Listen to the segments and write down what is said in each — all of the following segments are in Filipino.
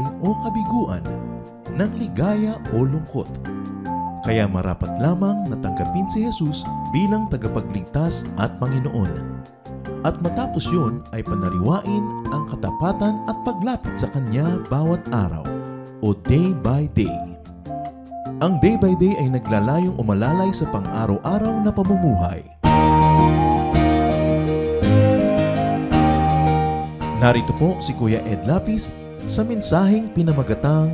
buhay o kabiguan, ng ligaya o lungkot. Kaya marapat lamang na tanggapin si Jesus bilang tagapagligtas at Panginoon. At matapos yun ay panariwain ang katapatan at paglapit sa Kanya bawat araw o day by day. Ang day by day ay naglalayong umalalay sa pang-araw-araw na pamumuhay. Narito po si Kuya Ed Lapis sa mensaheng pinamagatang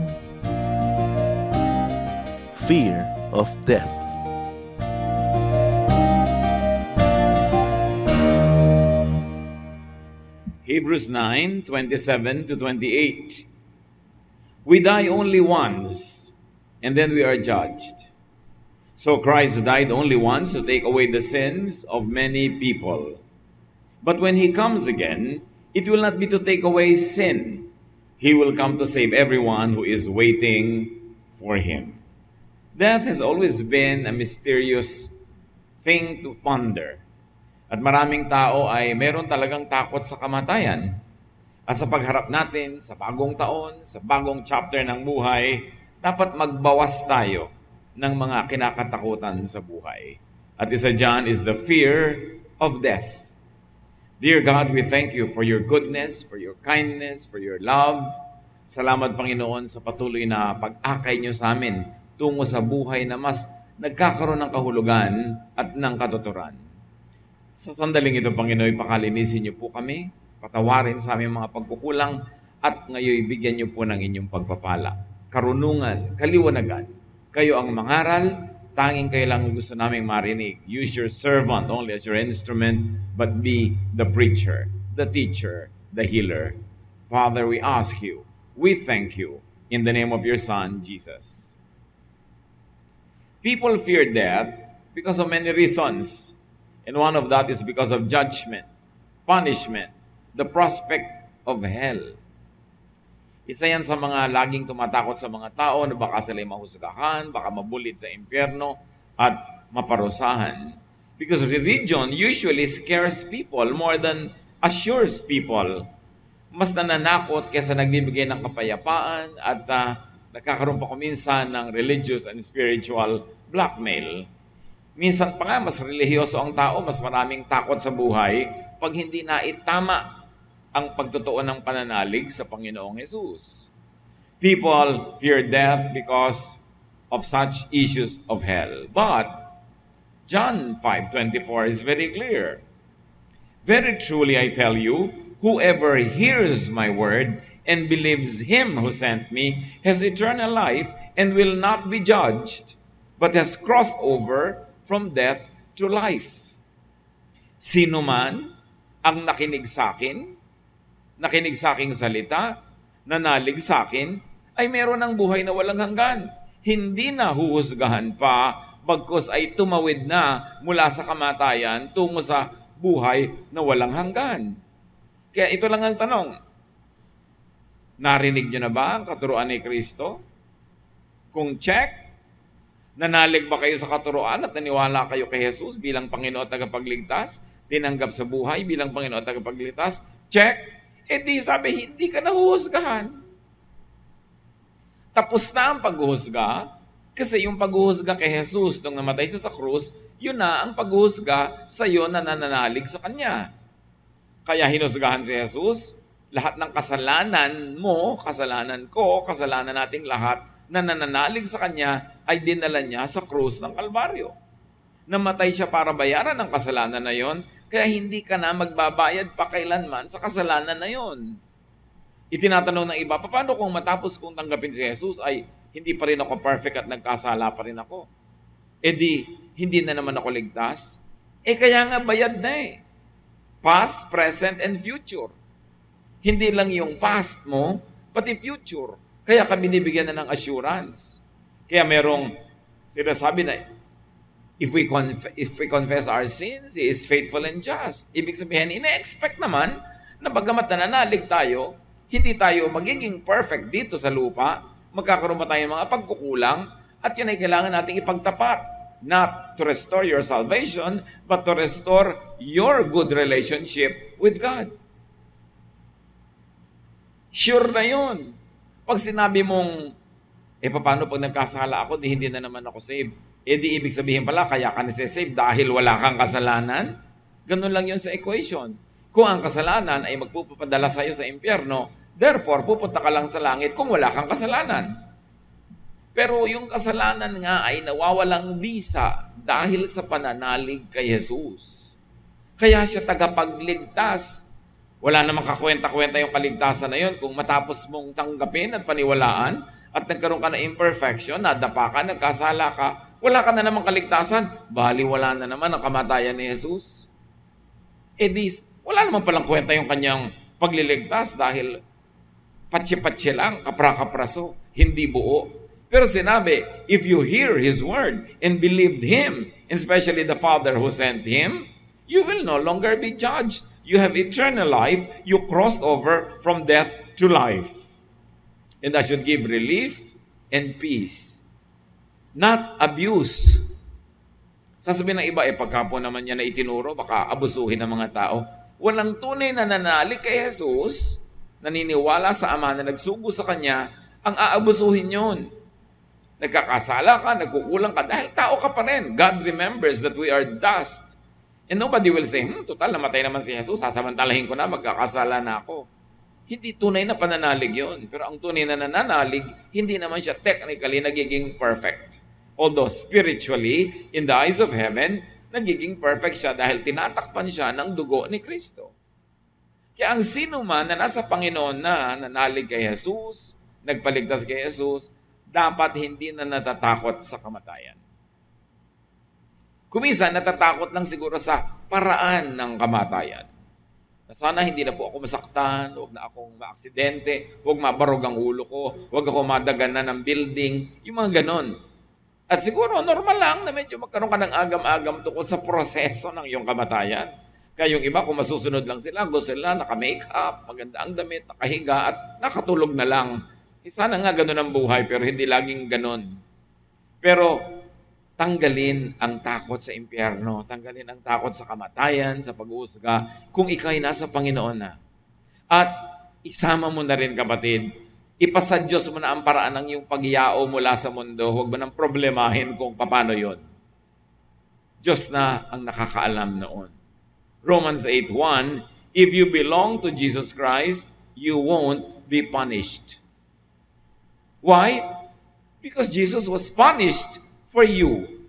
Fear of Death. Hebrews 9:27 to 28. We die only once, and then we are judged. So Christ died only once to take away the sins of many people. But when He comes again, it will not be to take away sin. He will come to save everyone who is waiting for Him. Death has always been a mysterious thing to ponder. At maraming tao ay meron talagang takot sa kamatayan. At sa pagharap natin sa bagong taon, sa bagong chapter ng buhay, dapat magbawas tayo ng mga kinakatakutan sa buhay. At isa dyan is the fear of death. Dear God, we thank you for your goodness, for your kindness, for your love. Salamat, Panginoon, sa patuloy na pag-akay niyo sa amin tungo sa buhay na mas nagkakaroon ng kahulugan at ng katuturan. Sa sandaling ito, Panginoon, pakalinisin niyo po kami, patawarin sa aming mga pagkukulang, at ngayon bigyan niyo po ng inyong pagpapala. Karunungan, kaliwanagan. Kayo ang mangaral, tanging kayo lang gusto naming marinig. Use your servant only as your instrument, but be the preacher, the teacher, the healer. Father, we ask you, we thank you, in the name of your Son, Jesus. People fear death because of many reasons. And one of that is because of judgment, punishment, the prospect of hell. Isa yan sa mga laging tumatakot sa mga tao na baka sila'y mahusgahan, baka mabulit sa impyerno at maparusahan. Because religion usually scares people more than assures people. Mas nananakot kaysa nagbibigay ng kapayapaan at nagkakaroon pa kuminsan ng religious and spiritual blackmail. Minsan pa nga, mas relihiyoso ang tao, mas maraming takot sa buhay pag hindi na itama ang pagtotoo ng pananalig sa Panginoong Jesus. People fear death because of such issues of hell. But John 5:24 is very clear. Very truly I tell you, whoever hears my word and believes him who sent me has eternal life and will not be judged, but has crossed over from death to life. Sino man ang nakinig sa aking salita, nanalig sa akin, ay meron ng buhay na walang hanggan. Hindi na huhusgahan pa, bagkus ay tumawid na mula sa kamatayan tungo sa buhay na walang hanggan. Kaya ito lang ang tanong, narinig nyo na ba ang katuruan ni Kristo? Kung check, nanalig ba kayo sa katuruan at naniwala kayo kay Jesus bilang Panginoon at tagapagligtas? Tinanggap sa buhay bilang Panginoon at tagapagligtas? Check! E di sabi, hindi ka nahuhusgahan. Tapos na ang paghuhusga, kasi yung paghuhusga kay Jesus nung namatay siya sa krus, yun na ang paghuhusga sa iyo na nananalig sa Kanya. Kaya hinusgahan si Jesus, lahat ng kasalanan mo, kasalanan ko, kasalanan nating lahat, na nananalig sa Kanya ay dinala niya sa krus ng Kalbaryo. Namatay siya para bayaran ang kasalanan na yon, kaya hindi ka na magbabayad pa kailanman sa kasalanan na yon. Itinatanong ng iba, paano kung matapos kong tanggapin si Jesus ay hindi pa rin ako perfect at nagkasala pa rin ako? E di, hindi na naman ako ligtas? Kaya nga bayad na eh. Past, present, and future. Hindi lang yung past mo, pati future. Kaya ka binibigyan na ng assurance. Kaya merong sinasabi na, if we confess our sins, He is faithful and just. Ibig sabihin, ina-expect naman na bagamat nananalig tayo, hindi tayo magiging perfect dito sa lupa, magkakaroon pa tayo ng mga pagkukulang, at yun ay kailangan nating ipagtapat. Not to restore your salvation, but to restore your good relationship with God. Sure na yun. Pag sinabi mong, paano pag nagkasala ako, hindi na naman ako saved. Di ibig sabihin pala, kaya ka nasi-save dahil wala kang kasalanan? Ganun lang yun sa equation. Kung ang kasalanan ay magpupadala sa'yo sa impyerno, therefore, pupunta ka lang sa langit kung wala kang kasalanan. Pero yung kasalanan nga ay nawawalang bisa dahil sa pananalig kay Jesus. Kaya siya tagapagligtas. Wala namang kakwenta-kwenta yung kaligtasan na yun kung matapos mong tanggapin at paniwalaan at nagkaroon ka ng imperfection, nadapa ka, nagkasala ka, wala ka na namang kaligtasan, baliwala na naman ang kamatayan ni Jesus. Wala naman palang kwenta yung kanyang pagliligtas dahil patsi-patsi lang, kapra-kapraso, hindi buo. Pero sinabi, if you hear His word and believed Him, and especially the Father who sent Him, you will no longer be judged. You have eternal life. You crossed over from death to life. And that should give relief and peace. Not abuse. Sasabihin ng iba, pagka po naman niya na itinuro, baka abusuhin ng mga tao. Walang tunay na nananalig kay Jesus, naniniwala sa Ama na nagsugo sa Kanya, ang aabusuhin yun. Nagkakasala ka, nagkukulang ka, dahil tao ka pa rin. God remembers that we are dust. And nobody will say, total, namatay naman si Jesus, sasamantalahin ko na, magkakasala na ako. Hindi tunay na pananalig yun. Pero ang tunay na nananalig, hindi naman siya technically nagiging perfect. Although spiritually, in the eyes of heaven, nagiging perfect siya dahil tinatakpan siya ng dugo ni Kristo. Kaya ang sino man na nasa Panginoon na nanalig kay Jesus, nagpaligtas kay Jesus, dapat hindi na natatakot sa kamatayan. Kuminsan, natatakot lang siguro sa paraan ng kamatayan. Sana hindi na po ako masaktan, huwag na akong maaksidente, huwag mabarog ang ulo ko, huwag ako madaganan ng building, yung mga ganon. At siguro, normal lang na medyo magkaroon ka ng agam-agam tungkol sa proseso ng iyong kamatayan. Kaya yung iba, kung masusunod lang sila, gusto nila naka-makeup, maganda ang damit, nakahiga, at nakatulog na lang. Sana nga ganun ang buhay, pero hindi laging ganun. Pero tanggalin ang takot sa impyerno, tanggalin ang takot sa kamatayan, sa pag-uusga, kung ikaw ay nasa Panginoon na. At isama mo na rin, kapatid, ipasa Diyos mo na ang paraan ng iyong pagyao mula sa mundo, huwag mo nang problemahin kung paano yon. Diyos na ang nakakaalam noon. Romans 8:1, if you belong to Jesus Christ, you won't be punished. Why? Because Jesus was punished for you.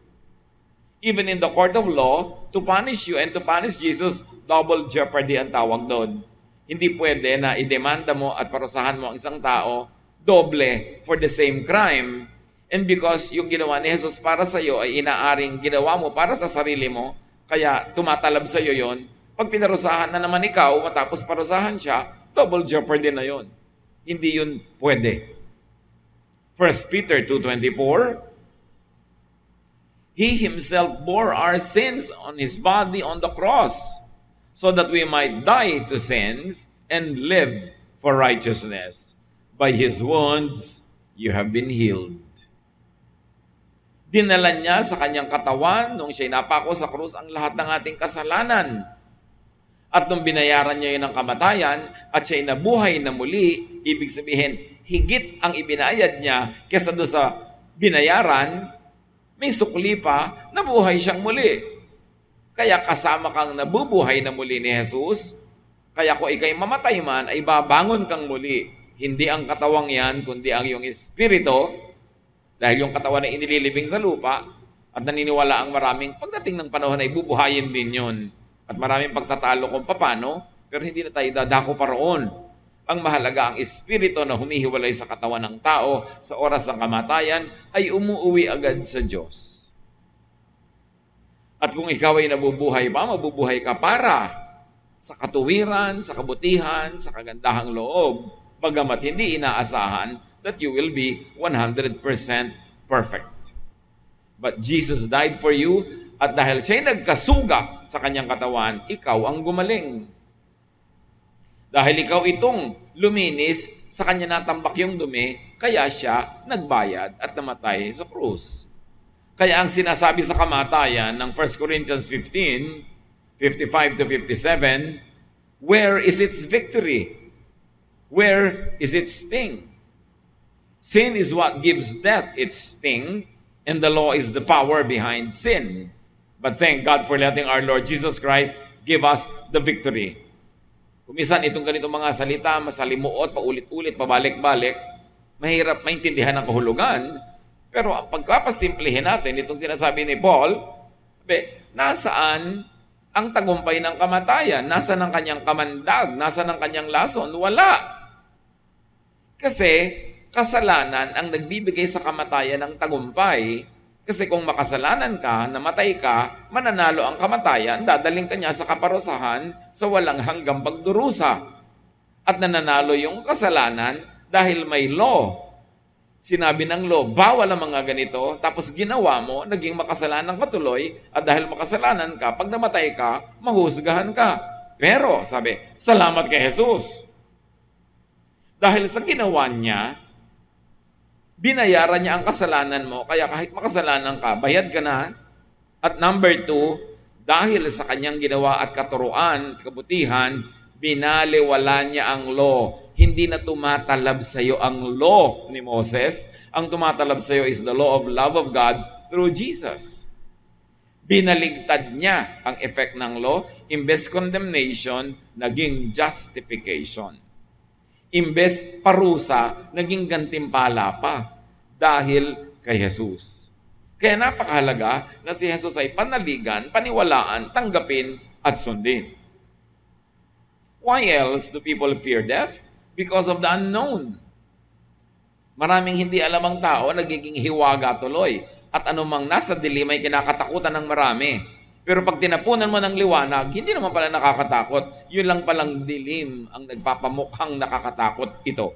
Even in the court of law, to punish you and to punish Jesus, double jeopardy ang tawag doon. Hindi pwede na idemanda mo at parusahan mo ang isang tao doble for the same crime. And because yung ginawa ni Jesus para sa iyo ay inaaring ginawa mo para sa sarili mo, kaya tumatalab sa iyo yon. Pag pinarusahan na naman ikaw, matapos parusahan siya, double jeopardy na yon. Hindi yun pwede. 1 Peter 2:24, He Himself bore our sins on His body on the cross, so that we might die to sins and live for righteousness. By His wounds, you have been healed. Dinala niya sa kanyang katawan nung siya'y napako sa krus ang lahat ng ating kasalanan. At nung binayaran niya yun ng kamatayan at siya'y nabuhay na muli, ibig sabihin, higit ang ibinayad niya kesa doon sa binayaran, may sukli pa, nabuhay siyang muli. Kaya kasama kang nabubuhay na muli ni Jesus, kaya kung ikay mamatay man, ay babangon kang muli. Hindi ang katawang yan, kundi ang iyong espiritu, dahil yung katawan ay inililibing sa lupa, at naniniwala ang maraming, pagdating ng panahon ay bubuhayin din yun. At maraming pagtatalo kung papano, pero hindi na tayo dadako pa roon. Ang mahalaga, ang espiritu na humihiwalay sa katawan ng tao sa oras ng kamatayan ay umuuwi agad sa Diyos. At kung ikaw ay nabubuhay pa, mabubuhay ka para sa katuwiran, sa kabutihan, sa kagandahang loob, bagamat hindi inaasahan that you will be 100% perfect. But Jesus died for you, at dahil siya'y nagkasuga sa kanyang katawan, ikaw ang gumaling. Dahil ikaw itong luminis, sa kanya natambak yung dumi, kaya siya nagbayad at namatay sa krus. Kaya ang sinasabi sa kamatayan ng 1 Corinthians 15, 55 to 57, where is its victory? Where is its sting? Sin is what gives death its sting, and the law is the power behind sin. But thank God for letting our Lord Jesus Christ give us the victory. Kumisan itong ganitong mga salita, masalimuot, paulit-ulit, pabalik-balik, mahirap maintindihan ang kahulugan. Pero ang pagkapasimplihin natin, itong sinasabi ni Paul, nasaan ang tagumpay ng kamatayan? Nasaan ang kanyang kamandag? Nasaan ang kanyang lason? Wala. Kasi kasalanan ang nagbibigay sa kamatayan ng tagumpay. Kasi kung makasalanan ka, namatay ka, mananalo ang kamatayan, dadaling ka niya sa kaparusahan sa walang hanggang pagdurusa. At nananalo yung kasalanan dahil may law. Sinabi ng law, bawal ang mga ganito, tapos ginawa mo, naging makasalanan ka tuloy, at dahil makasalanan ka, pag namatay ka, mahusgahan ka. Pero, sabi, salamat kay Jesus. Dahil sa ginawa niya, binayaran niya ang kasalanan mo, kaya kahit makasalanan ka, bayad ka na. At number 2, dahil sa kanyang ginawa at katuruan, kabutihan, binaliwala niya ang law. Hindi na tumatalab sa iyo ang law ni Moses. Ang tumatalab sa iyo is the law of love of God through Jesus. Binaligtad niya ang effect ng law. Imbes condemnation, naging justification. Imbes parusa, naging gantimpala pa dahil kay Jesus. Kaya napakahalaga na si Jesus ay panaligan, paniwalaan, tanggapin at sundin. Why else do people fear death? Because of the unknown. Maraming hindi alam ang tao, nagiging hiwaga tuloy. At anumang nasa dilim ay kinakatakutan ng marami. Pero pag tinapunan mo ng liwanag, hindi naman pala nakakatakot. Yun lang palang dilim ang nagpapamukhang nakakatakot ito.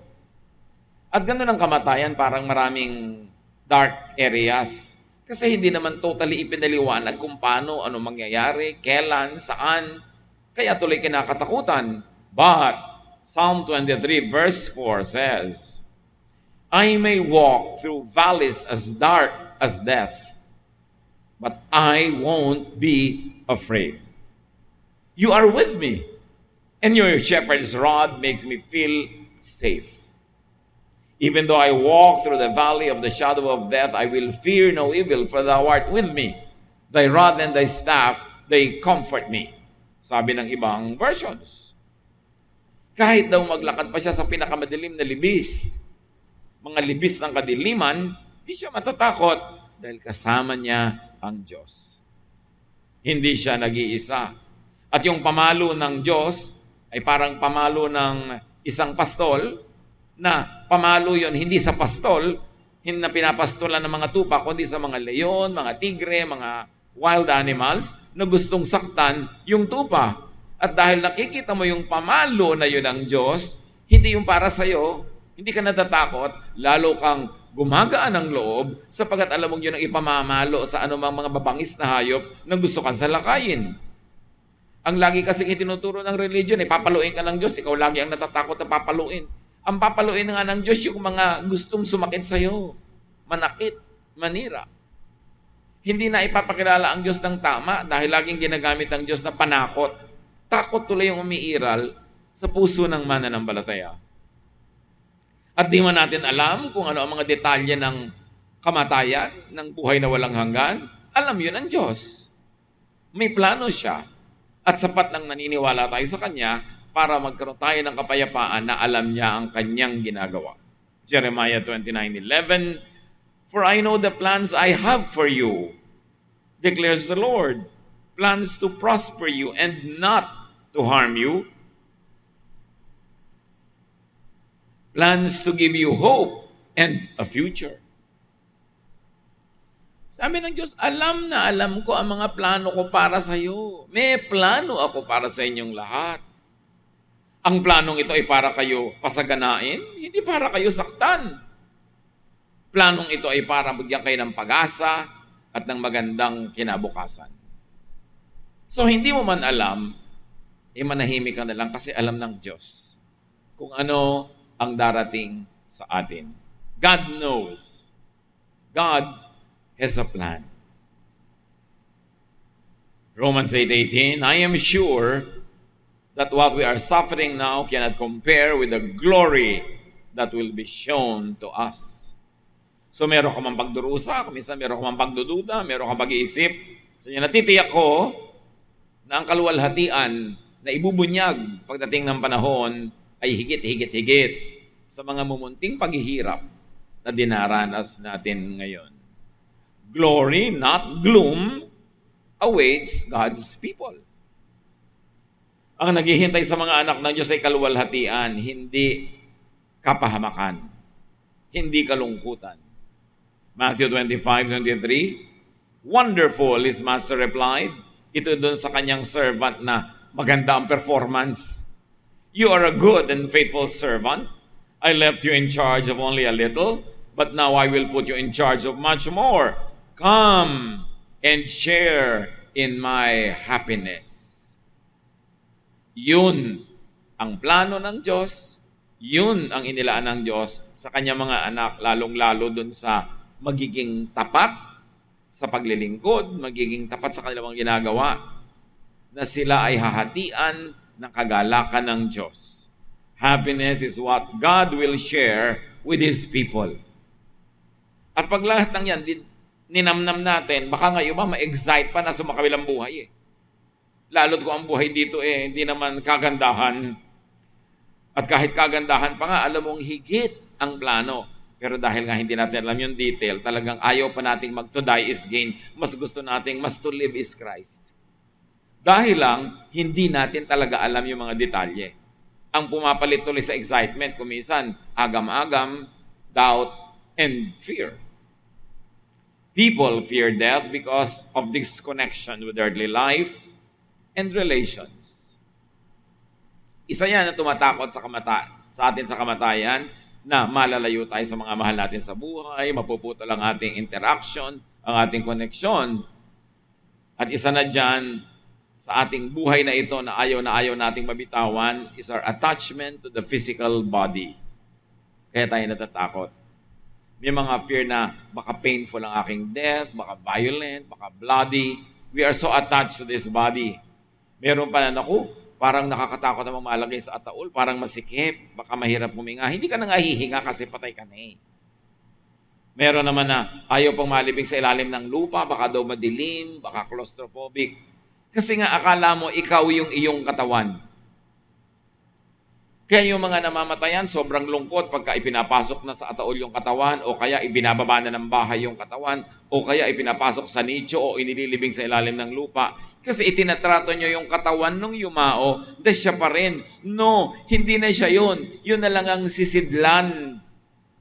At ganoon ang kamatayan, parang maraming dark areas. Kasi hindi naman totally ipinaliwanag kung paano, ano mangyayari, kailan, saan. Kaya tuloy kinakatakutan. But Psalm 23 verse 4 says, I may walk through valleys as dark as death, but I won't be afraid. You are with me, and your shepherd's rod makes me feel safe. Even though I walk through the valley of the shadow of death, I will fear no evil, for thou art with me. Thy rod and thy staff, they comfort me. Sabi ng ibang versions. Kahit daw maglakad pa siya sa pinakamadilim na libis, mga libis ng kadiliman, di siya matatakot dahil kasama niya ang Diyos. Hindi siya nag-iisa. At yung pamalo ng Diyos ay parang pamalo ng isang pastol, na pamalo yon hindi sa pastol, hindi na pinapastolan ng mga tupa, kundi sa mga leon, mga tigre, mga wild animals na gustong saktan yung tupa. At dahil nakikita mo yung pamalo na yun ng Diyos, hindi yung para sa'yo, hindi ka natatakot, lalo kang gumagaan ng loob sapagkat alam mong yun ang ipamamalo sa anumang mga babangis na hayop na gusto kang salakayin. Ang lagi kasing itinuturo ng religion, papaluin ka ng Diyos, ikaw lagi ang natatakot na papaluin. Ang papaluin nga ng Diyos yung mga gustong sumakit sa'yo, manakit, manira. Hindi na ipapakilala ang Diyos ng tama dahil laging ginagamit ang Diyos na panakot. Takot tuloy yung umiiral sa puso ng mananampalataya. At di man natin alam kung ano ang mga detalye ng kamatayan, ng buhay na walang hanggan. Alam yun ang Diyos. May plano siya. At sapat nang naniniwala tayo sa Kanya para magkaroon tayo ng kapayapaan na alam niya ang Kanyang ginagawa. Jeremiah 29:11, For I know the plans I have for you, declares the Lord. Plans to prosper you and not to harm you. Plans to give you hope and a future. Sabi ng Diyos, alam na alam ko ang mga plano ko para sa iyo. May plano ako para sa inyong lahat. Ang planong ito ay para kayo pasaganain, hindi para kayo saktan. Planong ito ay para bigyan kayo ng pag-asa at ng magandang kinabukasan. So hindi mo man alam, manahimik ka na lang kasi alam ng Diyos kung ano ang darating sa atin. God knows. God has a plan. Romans 8:18, I am sure that what we are suffering now cannot compare with the glory that will be shown to us. So meron ka mang pagdurusa, minsan meron ka mang pagdududa, meron ka pag-iisip. So natitiyak ko na ang kaluwalhatian na ibubunyag pagdating ng panahon ay higit sa mga mumunting paghihirap na dinaranas natin ngayon. Glory, not gloom, awaits God's people. Ang naghihintay sa mga anak ng Diyos ay kaluwalhatian, hindi kapahamakan, hindi kalungkutan. Matthew 25:23, "Wonderful," his master replied. Ito doon sa kanyang servant na maganda ang performance. "You are a good and faithful servant. I left you in charge of only a little, but now I will put you in charge of much more. Come and share in my happiness." Yun ang plano ng Diyos, yun ang inilaan ng Diyos sa kanyang mga anak, lalong-lalo dun sa magiging tapat sa paglilingkod, magiging tapat sa kanilang ginagawa, na sila ay hahatian ng kagalakan ng Diyos. Happiness is what God will share with His people. At pag lahat ng yan, ninamnam natin, baka ngayon ba ma-excite pa na sumakabilang buhay eh. Lalo't kung ang buhay dito hindi naman kagandahan. At kahit kagandahan pa nga, alam mong higit ang plano. Pero dahil nga hindi natin alam yung detail, talagang ayaw pa nating to die is gain. Mas gusto nating mas to live is Christ. Dahil lang, hindi natin talaga alam yung mga detalye. Ang pumapalit tuloy sa excitement, kuminsan, agam-agam, doubt, and fear. People fear death because of disconnection with earthly life and relations. Isa yan na tumatakot sa atin sa kamatayan, na malalayo tayo sa mga mahal natin sa buhay, mapuputol ang ating interaction, ang ating koneksyon. At isa na dyan, sa ating buhay na ito na ayaw nating mabitawan, is our attachment to the physical body. Kaya tayo natatakot. May mga fear na baka painful ang aking death, baka violent, baka bloody. We are so attached to this body. Meron pa na, parang nakakatakot na malagay sa ataol, parang masikip, baka mahirap huminga. Hindi ka na nga hihinga kasi patay ka na eh. Meron naman na ayaw pang malibing sa ilalim ng lupa, baka daw madilim, baka claustrophobic. Kasi nga akala mo ikaw yung iyong katawan. Kaya yung mga namamatayan, sobrang lungkot pagka ipinapasok na sa ataol yung katawan, o kaya ibinababa na ng bahay yung katawan, o kaya ipinapasok sa nicho o inililibing sa ilalim ng lupa. Kasi itinatrato nyo yung katawan nung yumao, dahil siya pa rin. No, hindi na siya yun. Yun na lang ang sisidlan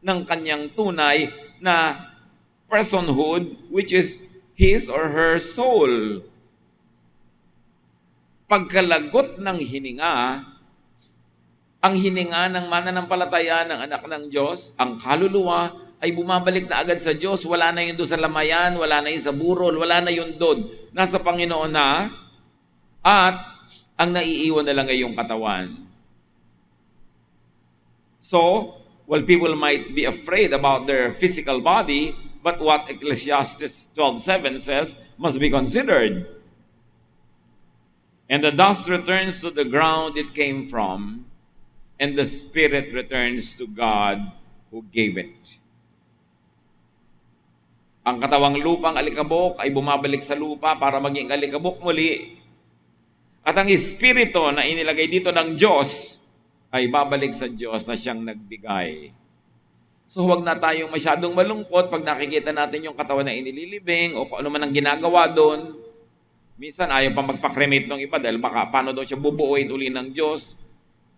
ng kanyang tunay na personhood, which is his or her soul. Pagkalagot ng hininga, ang hininga ng mananampalataya ng anak ng Diyos, ang kaluluwa, ay bumabalik na agad sa Diyos. Wala na yun doon sa lamayan, wala na yun sa burol, wala na yun doon. Nasa Panginoon na, at ang naiiwan na lang ay yung katawan. So, while people might be afraid about their physical body, but what Ecclesiastes 12:7 says must be considered. And the dust returns to the ground it came from, and the spirit returns to God who gave it. Ang katawang lupang alikabok ay bumabalik sa lupa para maging alikabok muli. At ang espiritu na inilagay dito ng Diyos ay babalik sa Diyos na siyang nagbigay. So huwag na tayong masyadong malungkot pag nakikita natin yung katawan na inililibing o kung ano man ang ginagawa doon. Minsan ayaw pa magpa-cremate ng iba dahil baka paano daw siya bubuuin uli ng Diyos.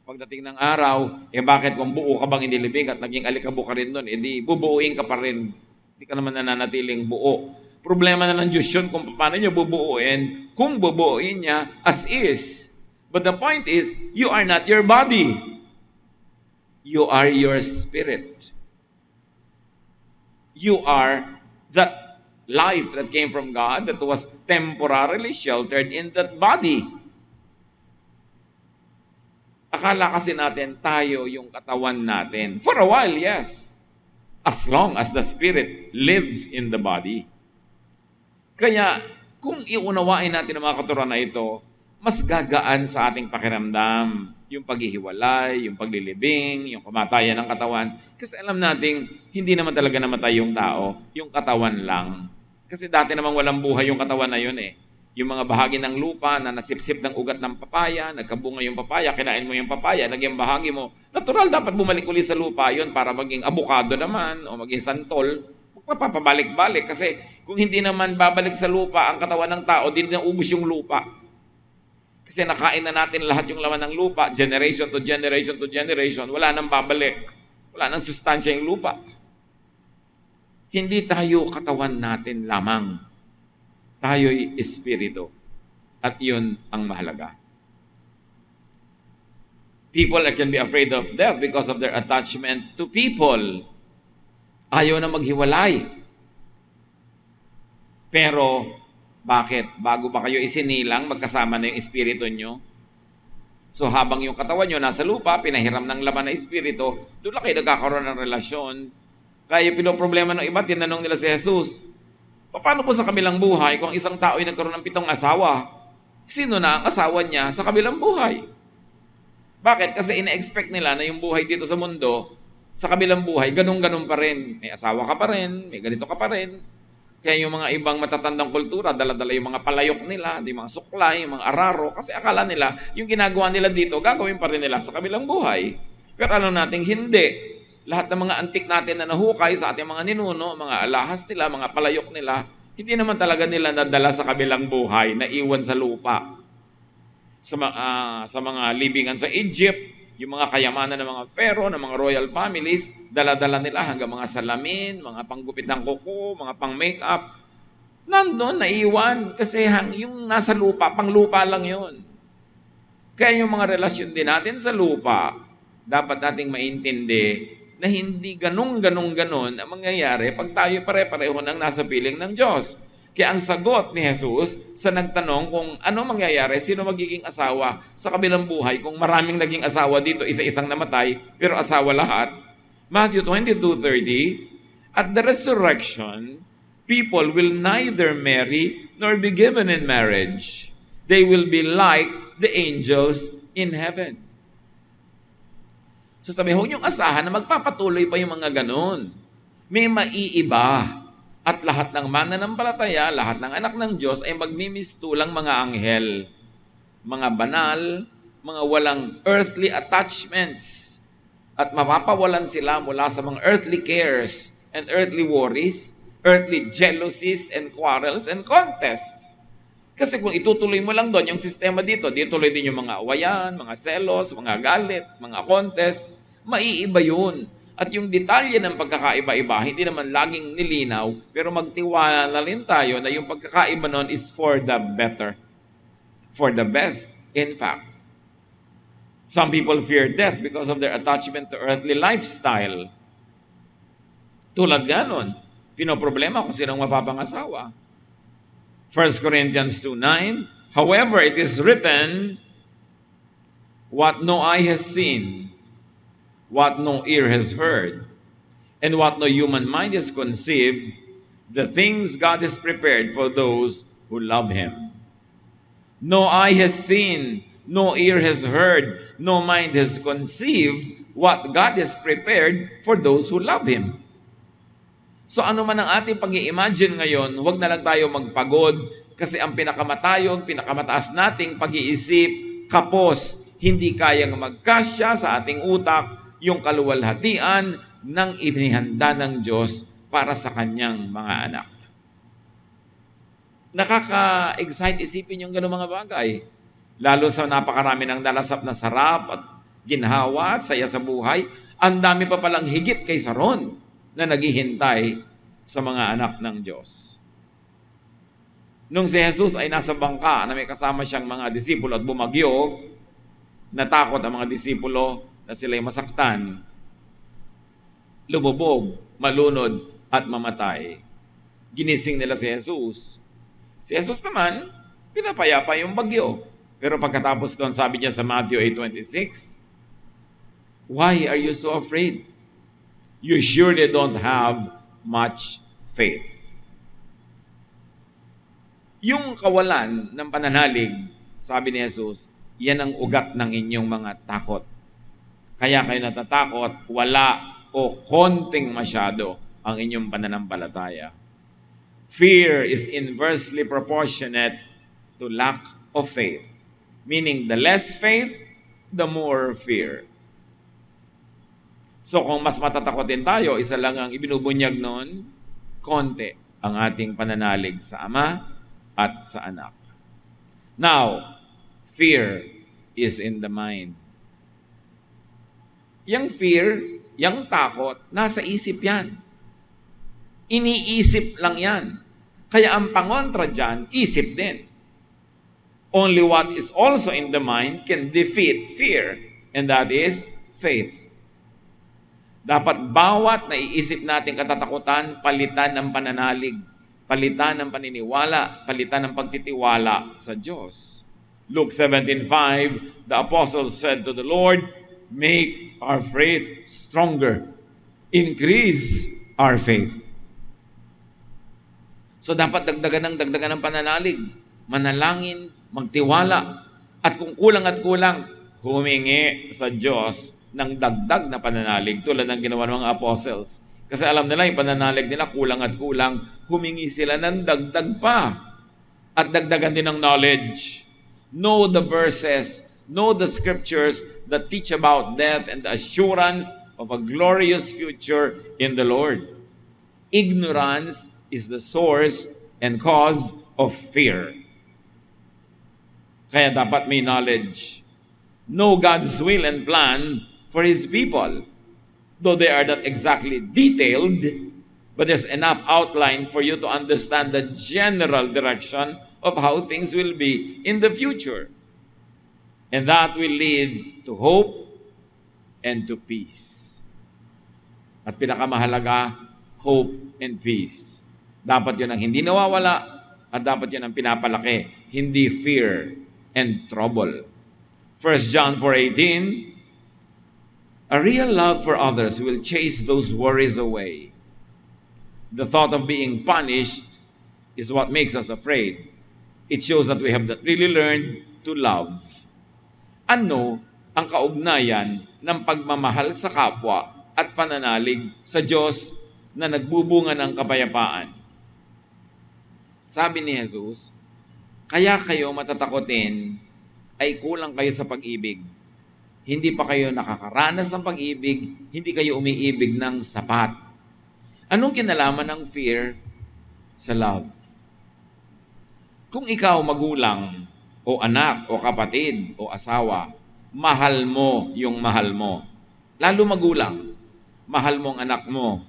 Pagdating ng araw, bakit kung buo ka bang inilibing at naging alikabok ka rin doon, di bubuuin ka pa rin. Hindi ka naman nananatiling buo. Problema na ng Diyos yun kung paano niya bubuuin, kung bubuuin niya as is. But the point is, you are not your body. You are your spirit. You are that life that came from God that was temporarily sheltered in that body. Akala kasi natin tayo yung katawan natin. For a while, yes. As long as the spirit lives in the body. Kaya, kung iunawain natin ang mga katuruan na ito, mas gagaan sa ating pakiramdam. Yung paghihiwalay, yung paglilibing, yung kamatayan ng katawan. Kasi alam nating hindi naman talaga namatay yung tao, yung katawan lang. Kasi dati namang walang buhay yung katawan na yun eh. Yung mga bahagi ng lupa na nasipsip ng ugat ng papaya, nagkabunga yung papaya, kinain mo yung papaya, naging bahagi mo. Natural dapat bumalik ulit sa lupa yun para maging abukado naman o maging santol. Magpapabalik-balik kasi kung hindi naman babalik sa lupa ang katawan ng tao, din naubos yung lupa. Kasi nakain na natin lahat yung laman ng lupa, generation to generation to generation, wala nang babalik. Wala nang sustansya yung lupa. Hindi tayo katawan natin lamang. Tayo'y espiritu. At yun ang mahalaga. People can be afraid of death because of their attachment to people. Ayaw na maghiwalay. Pero, bakit? Bago ba kayo isinilang, magkasama na yung espiritu nyo? So habang yung katawan nyo nasa lupa, pinahiram ng laman na espiritu, doon lang kayo nagkakaroon ng relasyon. Kaya pinoproblema ng iba, tinanong nila si Jesus, paano po sa kabilang buhay kung isang tao ay nagkaroon ng 7 asawa? Sino na ang asawa niya sa kabilang buhay? Bakit? Kasi ina-expect nila na yung buhay dito sa mundo, sa kabilang buhay, ganun-ganun pa rin. May asawa ka pa rin, may ganito ka pa rin. Kaya yung mga ibang matatandang kultura, dala-dala yung mga palayok nila, yung mga suklay, yung mga araro, kasi akala nila, yung ginagawa nila dito, gagawin pa rin nila sa kabilang buhay. Pero alam natin, hindi. Lahat ng mga antik natin na nahukay sa ating mga ninuno, mga alahas nila, mga palayok nila, hindi naman talaga nila nadala sa kabilang buhay, na iwan sa lupa. Sa mga libingan sa Egypt, yung mga kayamanan ng mga pharaoh, ng mga royal families, dala-dala nila hanggang mga salamin, mga panggupit ng kuko, mga pang-makeup. Nandun, naiwan. Kasi yung nasa lupa, pang-lupa lang yun. Kaya yung mga relasyon din natin sa lupa, dapat nating maintindi na hindi ganun ang mangyayari pag tayo pare-pareho ng nasa piling ng Diyos. Kaya ang sagot ni Jesus sa nagtanong kung ano mangyayari, sino magiging asawa sa kabilang buhay kung maraming naging asawa dito, isa-isang namatay, pero asawa lahat. Matthew 22:30, at the resurrection, people will neither marry nor be given in marriage. They will be like the angels in heaven. So sabi, huwag niyong asahan na magpapatuloy pa yung mga ganun. May maiiba. At lahat ng mananampalataya, lahat ng anak ng Diyos ay magmimistulang mga anghel. Mga banal, mga walang earthly attachments. At mapapawalan sila mula sa mga earthly cares and earthly worries, earthly jealousies and quarrels and contests. Kasi kung itutuloy mo lang doon yung sistema dito, tuloy din yung mga awayan, mga selos, mga galit, mga contest, maiiba yun. At yung detalye ng pagkakaiba-iba, hindi naman laging nilinaw, pero magtiwala na rin tayo na yung pagkakaiba nun is for the better. For the best, in fact. Some people fear death because of their attachment to earthly lifestyle. Tulad ganon, pinoproblema kung sinong mapapangasawa. 1 Corinthians 2:9, however, it is written, what no eye has seen, what no ear has heard, and what no human mind has conceived, the things God has prepared for those who love Him. No eye has seen, no ear has heard, no mind has conceived what God has prepared for those who love Him. So ano man ang ating pag-i-imagine ngayon, huwag na lang tayo magpagod kasi ang pinakamataas nating pag-iisip, kapos, hindi kayang magkasya sa ating utak, yung kaluwalhatian ng inihanda ng Diyos para sa kanyang mga anak. Nakaka-excite isipin yung gano'ng mga bagay. Lalo sa napakarami ng nalasap na sarap at ginhawa at saya sa buhay, ang dami pa palang higit kaysa ron na naghihintay sa mga anak ng Diyos. Nung si Jesus ay nasa bangka na may kasama siyang mga disipulo at bumagyo, natakot ang mga disipulo na sila'y masaktan, lumubog, malunod, at mamatay. Ginising nila si Jesus. Si Jesus naman, pinapayapa yung bagyo. Pero pagkatapos doon, sabi niya sa Matthew 8:26, why are you so afraid? You surely don't have much faith. Yung kawalan ng pananalig sabi ni Jesus, yan ang ugat ng inyong mga takot. Kaya kayo natatakot, wala o konting masyado ang inyong pananampalataya. Fear is inversely proportionate to lack of faith. Meaning, the less faith, the more fear. So kung mas matatakotin tayo, isa lang ang ibinubunyag noon, konti ang ating pananalig sa Ama at sa Anak. Now, fear is in the mind. Yang fear, yang takot, nasa isip yan. Iniisip lang yan. Kaya ang pangontra dyan, isip din. Only what is also in the mind can defeat fear, and that is faith. Dapat bawat naiisip nating katatakutan, palitan ng pananalig, palitan ng paniniwala, palitan ng pagtitiwala sa Diyos. Luke 17:5, the apostles said to the Lord, "Make our faith stronger. Increase our faith." So dapat dagdagan ng pananalig, manalangin, magtiwala, at kung kulang at kulang, humingi sa Diyos ng dagdag na pananalig tulad ng ginawa ng mga apostles. Kasi alam nila yung pananalig nila kulang at kulang, humingi sila ng dagdag pa. At dagdagan din ng knowledge. Know the verses, know the scriptures that teach about death and the assurance of a glorious future in the Lord. Ignorance is the source and cause of fear. Kaya dapat may knowledge. Know God's will and plan for His people. Though they are not exactly detailed, but there's enough outline for you to understand the general direction of how things will be in the future. And that will lead to hope and to peace. At pinakamahalaga, hope and peace. Dapat yun ang hindi nawawala at dapat yun ang pinapalaki, hindi fear and trouble. 1 John 4:18, a real love for others will chase those worries away. The thought of being punished is what makes us afraid. It shows that we have not really learned to love. Ano ang kaugnayan ng pagmamahal sa kapwa at pananalig sa Diyos na nagbubunga ng kapayapaan? Sabi ni Jesus, kaya kayo matatakotin ay kulang kayo sa pag-ibig. Hindi pa kayo nakakaranas ng pag-ibig, hindi kayo umiibig ng sapat. Anong kinalaman ng fear sa love? Kung ikaw magulang, o anak, o kapatid, o asawa, mahal mo yung mahal mo. Lalo magulang, mahal mo ang anak mo.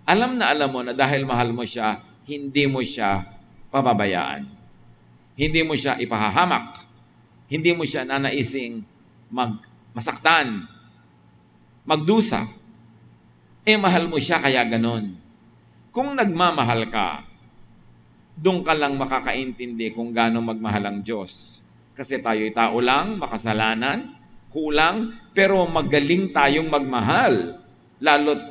Alam mo na dahil mahal mo siya, hindi mo siya pababayaan. Hindi mo siya ipahahamak. Hindi mo siya nanaising masaktan, magdusa. Mahal mo siya kaya ganon. Kung nagmamahal ka, doon ka lang makakaintindi kung gaano magmahal ang Diyos. Kasi tayo'y tao lang, makasalanan, kulang, pero magaling tayong magmahal. Lalo't